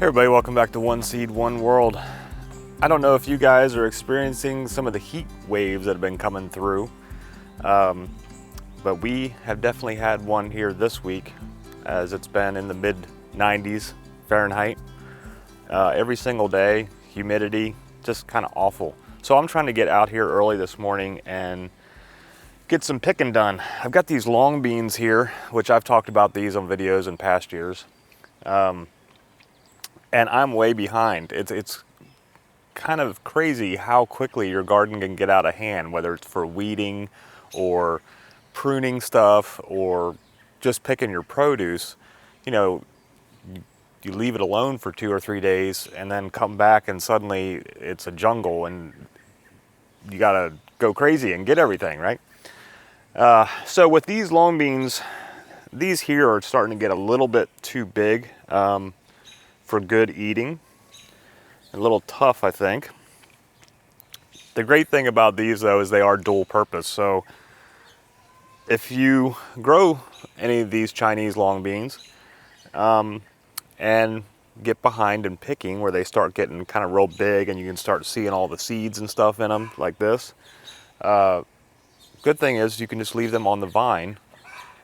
Hey everybody, welcome back to One Seed, One World. I don't know if you guys are experiencing some of the heat waves that have been coming through, but we have definitely had one here this week, as it's been in the mid 90s Fahrenheit every single day, humidity, just kind of awful. So I'm trying to get out here early this morning and get some picking done. I've got these long beans here, which I've talked about these on videos in past years. And I'm way behind. It's kind of crazy how quickly your garden can get out of hand, whether it's for weeding or pruning stuff or just picking your produce. You know, you leave it alone for 2 or 3 days and then come back and suddenly it's a jungle and you gotta go crazy and get everything, right? So with these long beans, these here are starting to get a little bit too big for good eating. A little tough, I think. The great thing about these though is they are dual purpose. So if you grow any of these Chinese long beans and get behind in picking where they start getting kind of real big and you can start seeing all the seeds and stuff in them like this, good thing is you can just leave them on the vine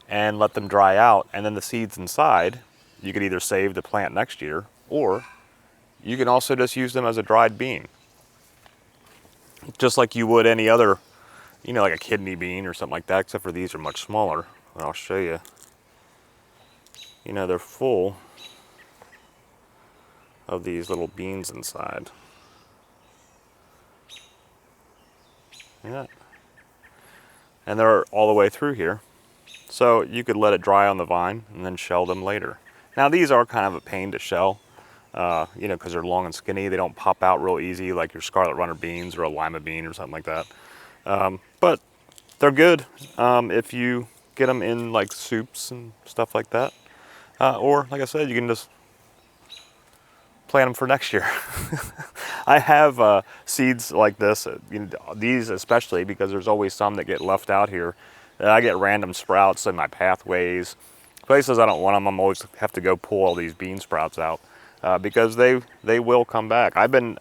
and let them dry out, and then the seeds inside you could either save to plant next year, or you can also just use them as a dried bean. Just like you would any other, you know, like a kidney bean or something like that, except for these are much smaller. And I'll show you. You know, they're full of these little beans inside. Yeah. And they're all the way through here. So you could let it dry on the vine and then shell them later. Now these are kind of a pain to shell, you know, because they're long and skinny. They don't pop out real easy like your scarlet runner beans or a lima bean or something like that. But they're good if you get them in like soups and stuff like that. Or like I said, you can just plant them for next year. I have seeds like this, you know, these especially, because there's always some that get left out here. I get random sprouts in my pathways. Places I don't want them, I'm always have to go pull all these bean sprouts out because they will come back. I've been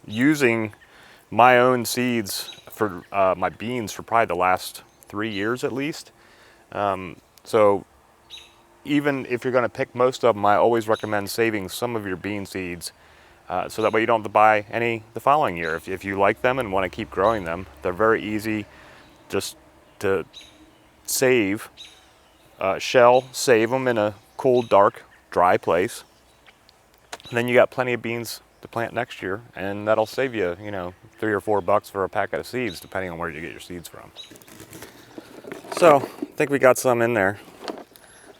using my own seeds for my beans for probably the last 3 years at least. So even if you're going to pick most of them, I always recommend saving some of your bean seeds so that way you don't have to buy any the following year. If you like them and want to keep growing them, they're very easy just to save. Shell, save them in a cool, dark, dry place. And then you got plenty of beans to plant next year, and that'll save you, you know, $3 or $4 for a packet of seeds, depending on where you get your seeds from. So, I think we got some in there.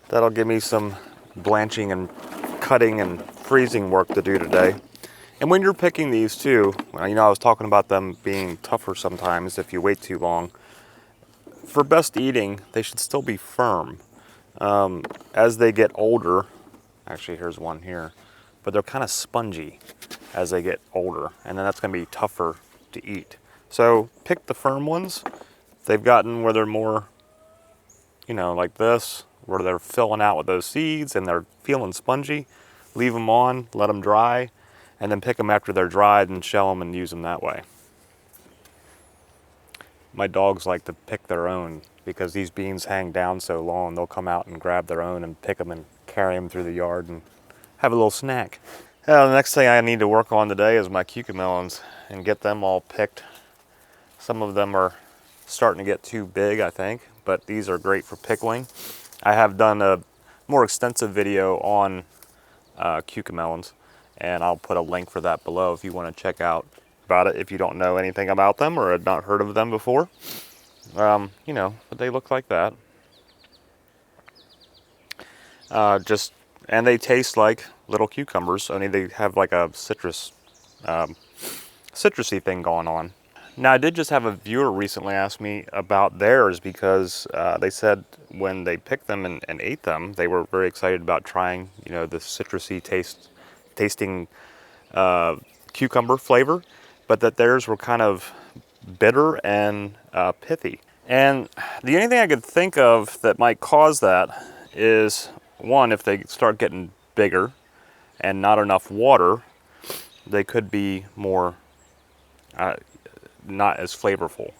That'll give me some blanching and cutting and freezing work to do today. And when you're picking these too, you know, I was talking about them being tougher sometimes if you wait too long. For best eating, they should still be firm. As they get older, actually here's one here, but they're kind of spongy as they get older, and then that's going to be tougher to eat. So pick the firm ones. They've gotten where they're more, you know, like this, where they're filling out with those seeds and they're feeling spongy. Leave them on, let them dry, and then pick them after they're dried and shell them and use them that way. My dogs like to pick their own because these beans hang down so long. They'll come out and grab their own and pick them and carry them through the yard and have a little snack. The next thing I need to work on today is my cucumelons and get them all picked. Some of them are starting to get too big, I think, but these are great for pickling. I have done a more extensive video on cucumelons, and I'll put a link for that below if you want to check out about it if you don't know anything about them or had not heard of them before. You know, but they look like that. And they taste like little cucumbers, only they have like a citrusy thing going on. Now, I did just have a viewer recently ask me about theirs because they said when they picked them and ate them, they were very excited about trying, you know, the citrusy tasting cucumber flavor, but that theirs were kind of bitter and pithy. And the only thing I could think of that might cause that is, one, if they start getting bigger, and not enough water, they could be more, not as flavorful.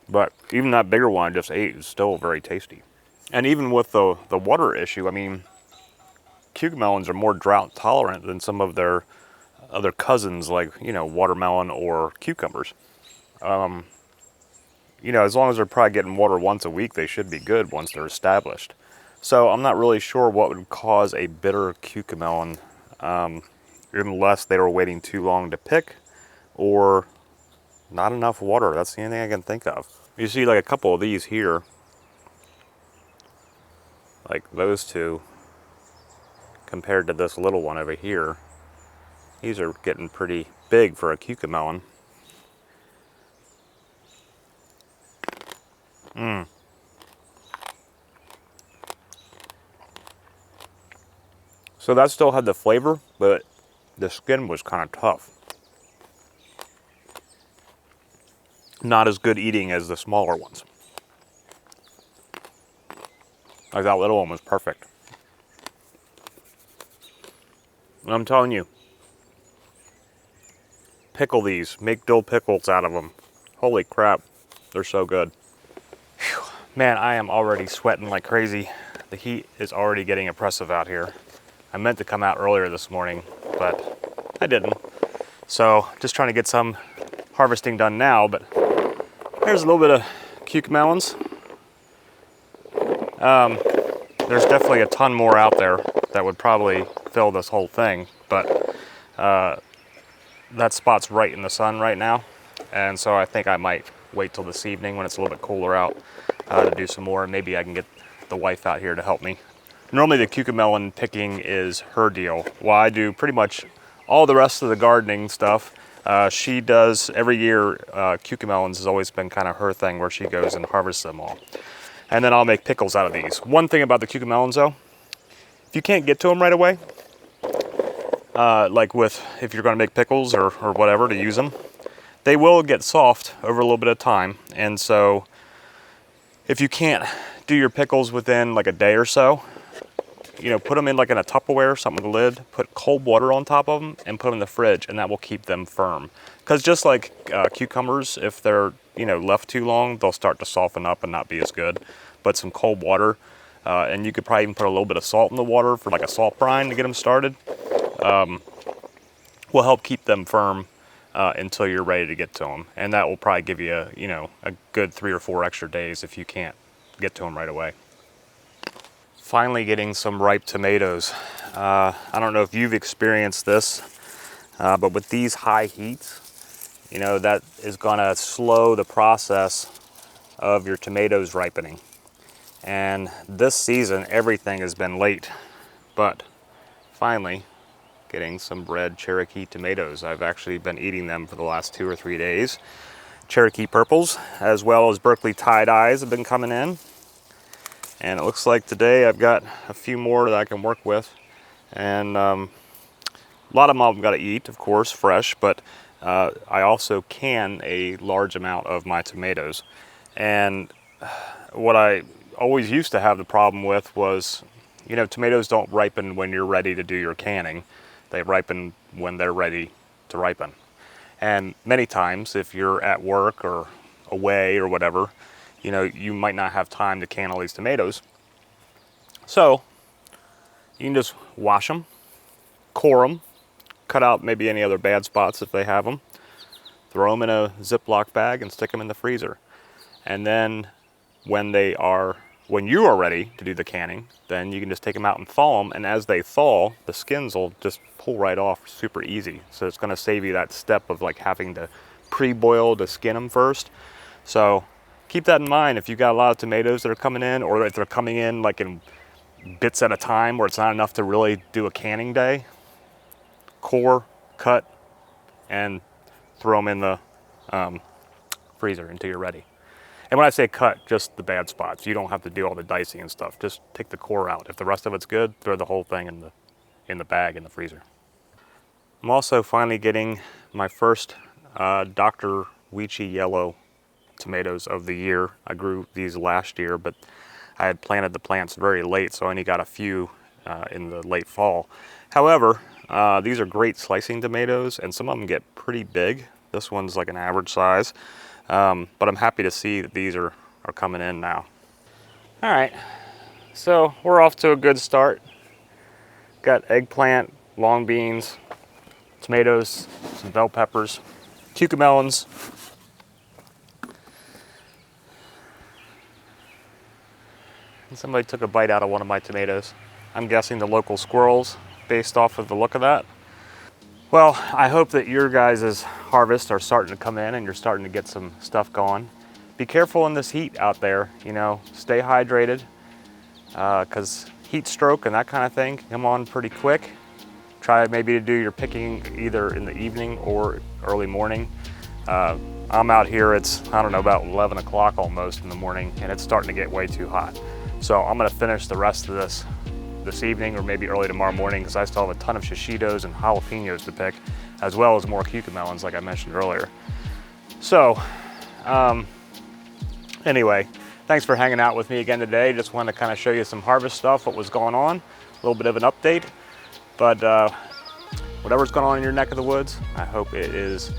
But even that bigger one I just ate is still very tasty. And even with the water issue, I mean, cucumelons are more drought tolerant than some of their other cousins, like, you know, watermelon or cucumbers. You know, as long as they're probably getting water once a week, they should be good once they're established. So I'm not really sure what would cause a bitter cucumelon, unless they were waiting too long to pick or not enough water. That's the only thing I can think of. You see like a couple of these here, like those two, compared to this little one over here. These are getting pretty big for a cucumelon. So that still had the flavor, but the skin was kind of tough. Not as good eating as the smaller ones. Like that little one was perfect. And I'm telling you, pickle these, make dill pickles out of them. Holy crap, they're so good. Whew. Man, I am already sweating like crazy. The heat is already getting oppressive out here. I meant to come out earlier this morning, but I didn't. So just trying to get some harvesting done now, but here's a little bit of cucumelons. There's definitely a ton more out there that would probably fill this whole thing, but that spot's right in the sun right now, and so I think I might wait till this evening when it's a little bit cooler out to do some more. Maybe I can get the wife out here to help me. Normally the cucumelon picking is her deal, while I do pretty much all the rest of the gardening stuff. She does every year. Cucumelons has always been kind of her thing, where she goes and harvests them all. And then I'll make pickles out of these. One thing about the cucumelons though, if you can't get to them right away, like if you're gonna make pickles or whatever to use them, they will get soft over a little bit of time. And so if you can't do your pickles within like a day or so, you know, put them in like in a Tupperware, something with a lid, put cold water on top of them and put them in the fridge, and that will keep them firm. Because just like cucumbers, if they're, you know, left too long, they'll start to soften up and not be as good. But some cold water, and you could probably even put a little bit of salt in the water for like a salt brine to get them started, will help keep them firm until you're ready to get to them. And that will probably give you, you know, a good 3 or 4 extra days if you can't get to them right away. Finally getting some ripe tomatoes. I don't know if you've experienced this, but with these high heats, you know, that is gonna slow the process of your tomatoes ripening. And this season, everything has been late, but finally getting some red Cherokee tomatoes. I've actually been eating them for the last 2 or 3 days. Cherokee purples, as well as Berkeley tie-dyes have been coming in. And it looks like today I've got a few more that I can work with. And a lot of them I've got to eat, of course, fresh, but I also can a large amount of my tomatoes. And what I always used to have the problem with was, you know, tomatoes don't ripen when you're ready to do your canning. They ripen when they're ready to ripen. And many times, if you're at work or away or whatever, you know, you might not have time to can all these tomatoes. So you can just wash them, core them, cut out maybe any other bad spots if they have them, throw them in a Ziploc bag and stick them in the freezer. And then when you are ready to do the canning, then you can just take them out and thaw them. And as they thaw, the skins will just pull right off super easy. So it's gonna save you that step of like having to pre-boil to skin them first. So keep that in mind if you've got a lot of tomatoes that are coming in, or if they're coming in like in bits at a time where it's not enough to really do a canning day. Core, cut, and throw them in the freezer until you're ready. And when I say cut, just the bad spots. You don't have to do all the dicing and stuff. Just take the core out. If the rest of it's good, throw the whole thing in the bag in the freezer. I'm also finally getting my first Dr. Weechee yellow tomatoes of the year. I grew these last year, but I had planted the plants very late, so I only got a few in the late fall. However, these are great slicing tomatoes, and some of them get pretty big. This one's like an average size, but I'm happy to see that these are coming in now. All right, so we're off to a good start. Got eggplant, long beans, tomatoes, some bell peppers, cucumelons. And somebody took a bite out of one of my tomatoes. I'm guessing the local squirrels, based off of the look of that. Well, I hope that your guys' harvests are starting to come in and you're starting to get some stuff going. Be careful in this heat out there, you know, stay hydrated, because heat stroke and that kind of thing can come on pretty quick. Try maybe to do your picking either in the evening or early morning. I'm out here, it's, I don't know, about 11 o'clock almost in the morning, and it's starting to get way too hot. So I'm gonna finish the rest of this evening or maybe early tomorrow morning, because I still have a ton of shishitos and jalapenos to pick, as well as more cucumelons like I mentioned earlier. So anyway, thanks for hanging out with me again today. Just wanted to kind of show you some harvest stuff, what was going on, a little bit of an update. But whatever's going on in your neck of the woods, I hope it is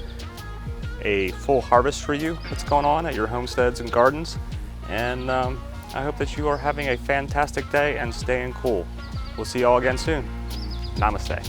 a full harvest for you that's going on at your homesteads and gardens. And I hope that you are having a fantastic day and staying cool. We'll see you all again soon. Namaste.